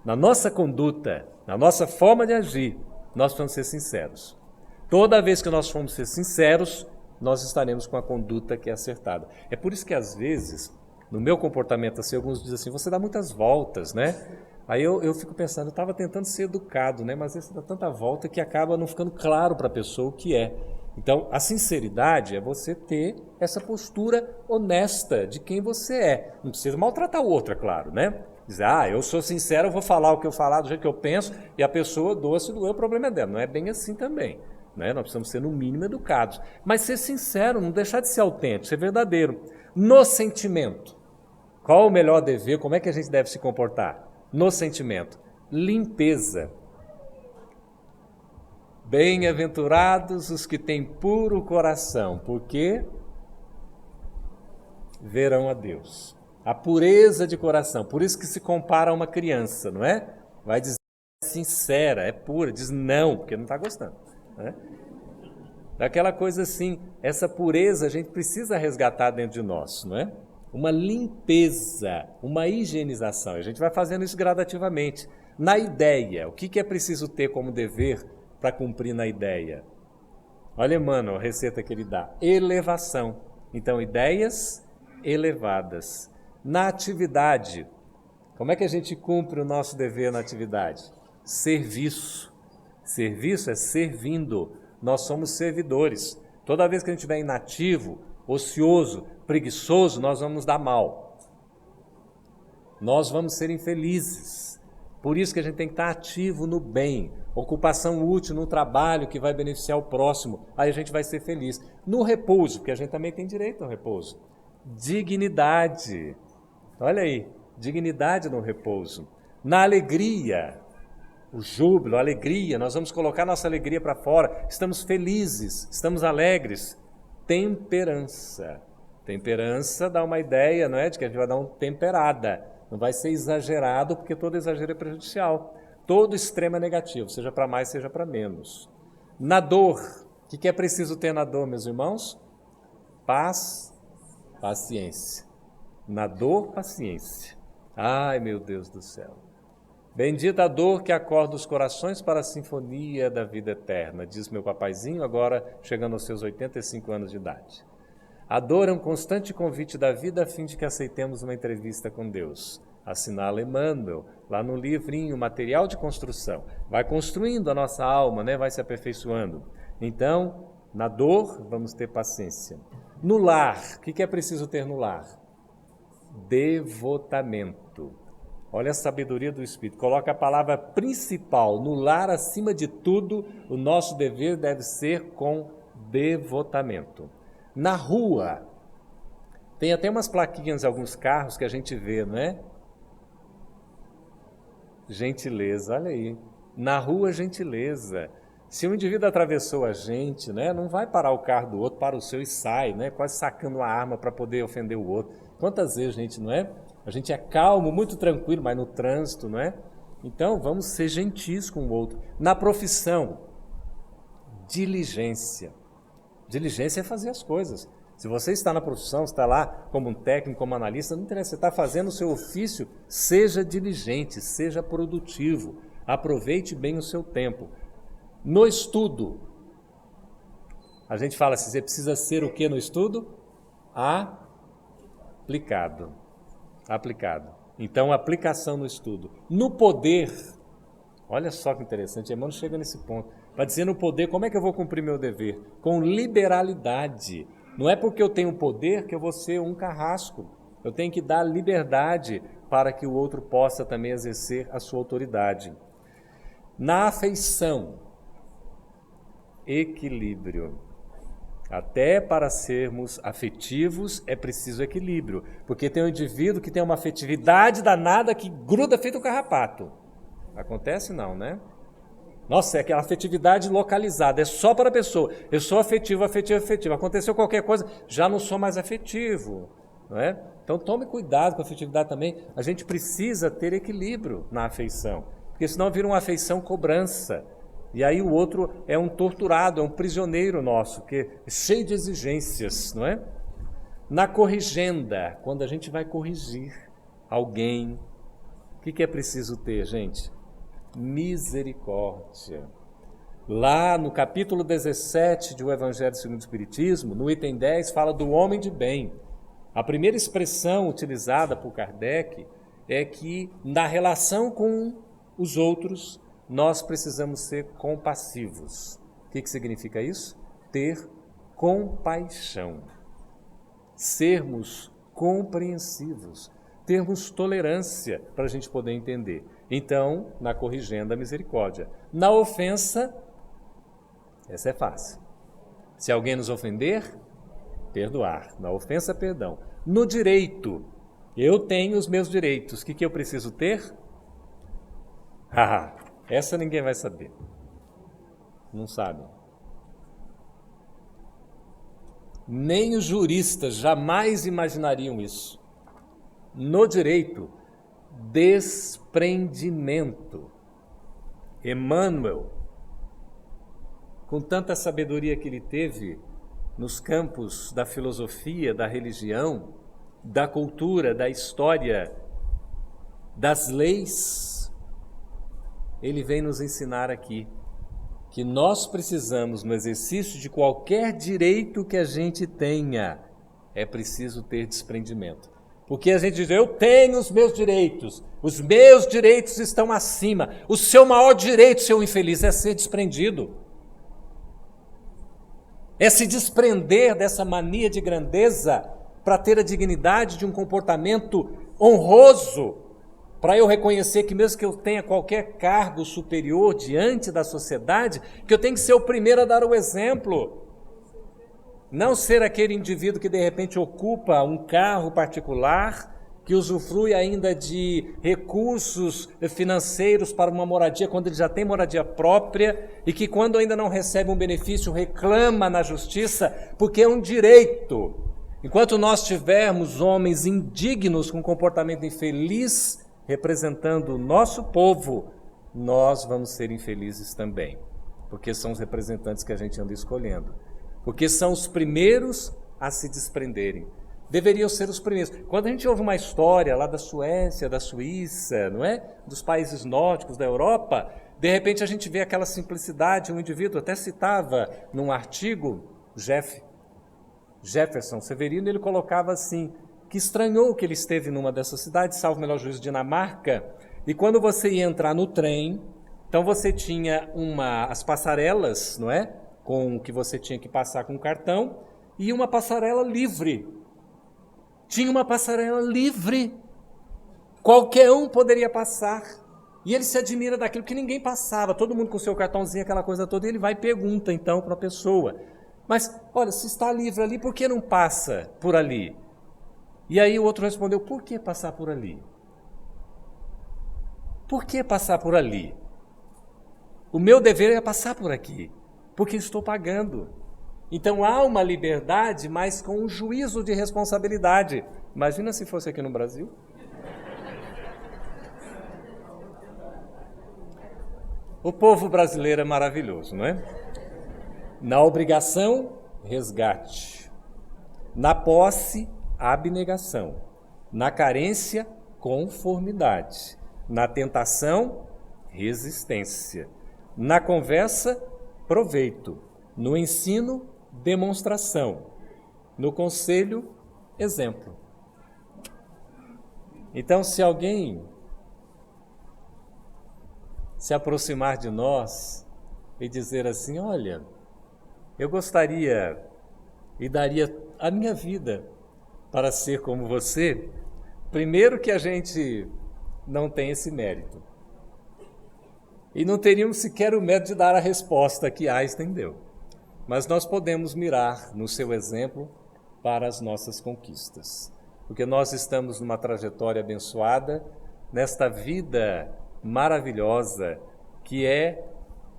Na nossa conduta, na nossa forma de agir, nós precisamos ser sinceros. Toda vez que nós formos ser sinceros, nós estaremos com a conduta que é acertada. É por isso que, às vezes, no meu comportamento, assim, alguns dizem assim, você dá muitas voltas, né? Aí eu fico pensando, eu estava tentando ser educado, né? Mas isso dá tanta volta que acaba não ficando claro para a pessoa o que é. Então, a sinceridade é você ter essa postura honesta de quem você é. Não precisa maltratar o outro, é claro, né? Dizer, eu sou sincero, eu vou falar o que eu falar do jeito que eu penso, e a pessoa doa, se doer, o problema é dela. Não é bem assim também, né? Nós precisamos ser, no mínimo, educados. Mas ser sincero, não deixar de ser autêntico, ser verdadeiro. No sentimento, qual o melhor dever, como é que a gente deve se comportar? No sentimento, limpeza. Bem-aventurados os que têm puro coração, porque verão a Deus. A pureza de coração, por isso que se compara a uma criança, não é? Vai dizer é sincera, é pura, diz não, porque não está gostando. Né? Daquela coisa assim, essa pureza a gente precisa resgatar dentro de nós, não é? Uma limpeza, uma higienização. A gente vai fazendo isso gradativamente. Na ideia, o que é preciso ter como dever para cumprir na ideia? Olha, Emmanuel, a receita que ele dá. Elevação. Então, ideias elevadas. Na atividade, como é que a gente cumpre o nosso dever na atividade? Serviço. Serviço é servindo. Nós somos servidores. Toda vez que a gente estiver inativo, ocioso, preguiçoso, nós vamos nos dar mal. Nós vamos ser infelizes. Por isso que a gente tem que estar ativo no bem, ocupação útil no trabalho que vai beneficiar o próximo. Aí a gente vai ser feliz. No repouso, porque a gente também tem direito ao repouso. Dignidade. Olha aí, dignidade no repouso. Na alegria, o júbilo, a alegria, nós vamos colocar nossa alegria para fora. Estamos felizes, estamos alegres. Temperança. Temperança dá uma ideia, não é? De que a gente vai dar uma temperada. Não vai ser exagerado, porque todo exagero é prejudicial. Todo extremo é negativo, seja para mais, seja para menos. Na dor, o que é preciso ter na dor, meus irmãos? Paz, paciência. Na dor, paciência. Ai, meu Deus do céu. Bendita a dor que acorda os corações para a sinfonia da vida eterna, diz meu papaizinho, agora chegando aos seus 85 anos de idade. A dor é um constante convite da vida a fim de que aceitemos uma entrevista com Deus. Assinala Emmanuel, lá no livrinho Material de Construção. Vai construindo a nossa alma, né? Vai se aperfeiçoando. Então, na dor, vamos ter paciência. No lar, o que é preciso ter no lar? Devotamento. Olha a sabedoria do Espírito. Coloca a palavra principal. No lar, acima de tudo, o nosso dever deve ser com devotamento. Na rua, tem até umas plaquinhas em alguns carros que a gente vê, não é? Gentileza, olha aí. Na rua, gentileza. Se um indivíduo atravessou a gente, né, não vai parar o carro do outro, para o seu e sai, né, quase sacando uma arma para poder ofender o outro. Quantas vezes, gente, não é? A gente é calmo, muito tranquilo, mas no trânsito, não é? Então, vamos ser gentis com o outro. Na profissão, diligência. Diligência é fazer as coisas. Se você está na profissão, está lá como um técnico, como analista, não interessa, você está fazendo o seu ofício, seja diligente, seja produtivo, aproveite bem o seu tempo. No estudo, a gente fala assim, você precisa ser o que no estudo? Aplicado. Aplicado. Então, aplicação no estudo. No poder, olha só que interessante, Emmanuel chega nesse ponto. Para dizer no poder, como é que eu vou cumprir meu dever? Com liberalidade. Não é porque eu tenho poder que eu vou ser um carrasco. Eu tenho que dar liberdade para que o outro possa também exercer a sua autoridade. Na afeição, equilíbrio. Até para sermos afetivos é preciso equilíbrio, porque tem um indivíduo que tem uma afetividade danada que gruda feito um carrapato. Acontece não, né? Nossa, é aquela afetividade localizada, é só para a pessoa. Eu sou afetivo, afetivo, afetivo. Aconteceu qualquer coisa, já não sou mais afetivo, não é? Então tome cuidado com a afetividade também. A gente precisa ter equilíbrio na afeição, porque senão vira uma afeição cobrança. E aí o outro é um torturado, é um prisioneiro nosso, que é cheio de exigências, não é? Na corrigenda, quando a gente vai corrigir alguém, o que é preciso ter, gente? Misericórdia. Lá no capítulo 17 de O Evangelho segundo o Espiritismo, no item 10, fala do homem de bem. A primeira expressão utilizada por Kardec é que na relação com os outros, nós precisamos ser compassivos. O que significa isso? Ter compaixão, sermos compreensivos, termos tolerância para a gente poder entender. Então, na corrigenda, misericórdia. Na ofensa, essa é fácil. Se alguém nos ofender, perdoar. Na ofensa, perdão. No direito, eu tenho os meus direitos. O que eu preciso ter? Essa ninguém vai saber. Não sabe. Nem os juristas jamais imaginariam isso. No direito, desprendimento. Emmanuel, com tanta sabedoria que ele teve nos campos da filosofia, da religião, da cultura, da história, das leis, ele vem nos ensinar aqui que nós precisamos, no exercício de qualquer direito que a gente tenha, é preciso ter desprendimento. Porque a gente diz, eu tenho os meus direitos estão acima. O seu maior direito, seu infeliz, é ser desprendido. É se desprender dessa mania de grandeza para ter a dignidade de um comportamento honroso, para eu reconhecer que mesmo que eu tenha qualquer cargo superior diante da sociedade, que eu tenho que ser o primeiro a dar o exemplo. Não ser aquele indivíduo que de repente ocupa um carro particular, que usufrui ainda de recursos financeiros para uma moradia, quando ele já tem moradia própria, e que quando ainda não recebe um benefício reclama na justiça, porque é um direito. Enquanto nós tivermos homens indignos com comportamento infeliz, representando o nosso povo, nós vamos ser infelizes também, porque são os representantes que a gente anda escolhendo. Porque são os primeiros a se desprenderem. Deveriam ser os primeiros. Quando a gente ouve uma história lá da Suécia, da Suíça, não é? Dos países nórdicos da Europa, de repente a gente vê aquela simplicidade. Um indivíduo até citava num artigo, Jefferson Severino, ele colocava assim, que estranhou que ele esteve numa dessas cidades, salvo melhor juízo, Dinamarca, e quando você ia entrar no trem, então você tinha as passarelas, não é? Com que você tinha que passar com o cartão, e uma passarela livre. Tinha uma passarela livre. Qualquer um poderia passar. E ele se admira daquilo que ninguém passava. Todo mundo com o seu cartãozinho, aquela coisa toda, e ele vai e pergunta, então, para a pessoa. Mas, olha, se está livre ali, por que não passa por ali? E aí o outro respondeu, por que passar por ali? Por que passar por ali? O meu dever é passar por aqui, porque estou pagando. Então há uma liberdade, mas com um juízo de responsabilidade. Imagina se fosse aqui no Brasil. O povo brasileiro é maravilhoso, não é? Na obrigação, resgate. Na posse, abnegação. Na carência, conformidade. Na tentação, resistência. Na conversa, proveito. No ensino, demonstração. No conselho, exemplo. Então, se alguém se aproximar de nós e dizer assim, olha, eu gostaria e daria a minha vida para ser como você, primeiro que a gente não tem esse mérito. E não teríamos sequer o mérito de dar a resposta que Einstein deu. Mas nós podemos mirar no seu exemplo para as nossas conquistas. Porque nós estamos numa trajetória abençoada, nesta vida maravilhosa que é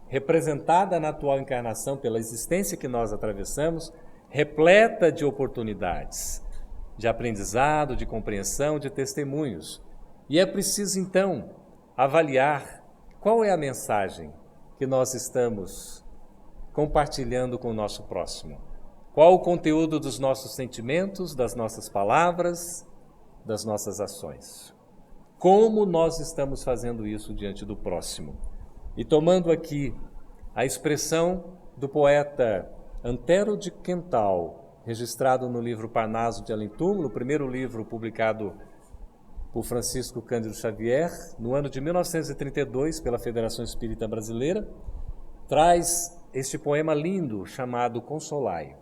representada na atual encarnação pela existência que nós atravessamos, repleta de oportunidades, de aprendizado, de compreensão, de testemunhos. E é preciso, então, avaliar qual é a mensagem que nós estamos compartilhando com o nosso próximo. Qual o conteúdo dos nossos sentimentos, das nossas palavras, das nossas ações. Como nós estamos fazendo isso diante do próximo. E tomando aqui a expressão do poeta Antero de Quental, registrado no livro Parnaso de Além Túmulo, o primeiro livro publicado por Francisco Cândido Xavier, no ano de 1932, pela Federação Espírita Brasileira, traz este poema lindo chamado Consolai,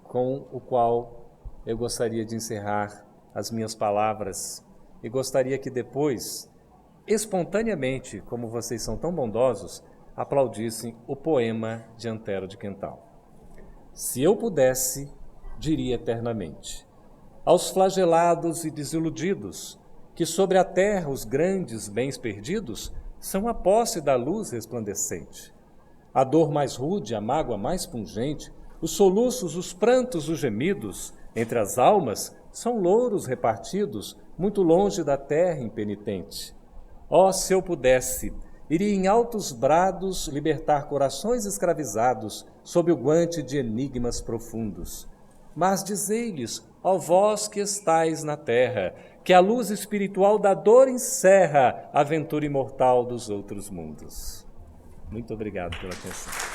com o qual eu gostaria de encerrar as minhas palavras e gostaria que depois, espontaneamente, como vocês são tão bondosos, aplaudissem o poema de Antero de Quental. Se eu pudesse, diria eternamente, aos flagelados e desiludidos, que sobre a terra os grandes bens perdidos são a posse da luz resplandecente. A dor mais rude, a mágoa mais pungente, os soluços, os prantos, os gemidos, entre as almas, são louros repartidos, muito longe da terra impenitente. Oh, se eu pudesse, iria em altos brados libertar corações escravizados sob o guante de enigmas profundos. Mas dizei-lhes, ó vós que estais na terra, que a luz espiritual da dor encerra a aventura imortal dos outros mundos. Muito obrigado pela atenção.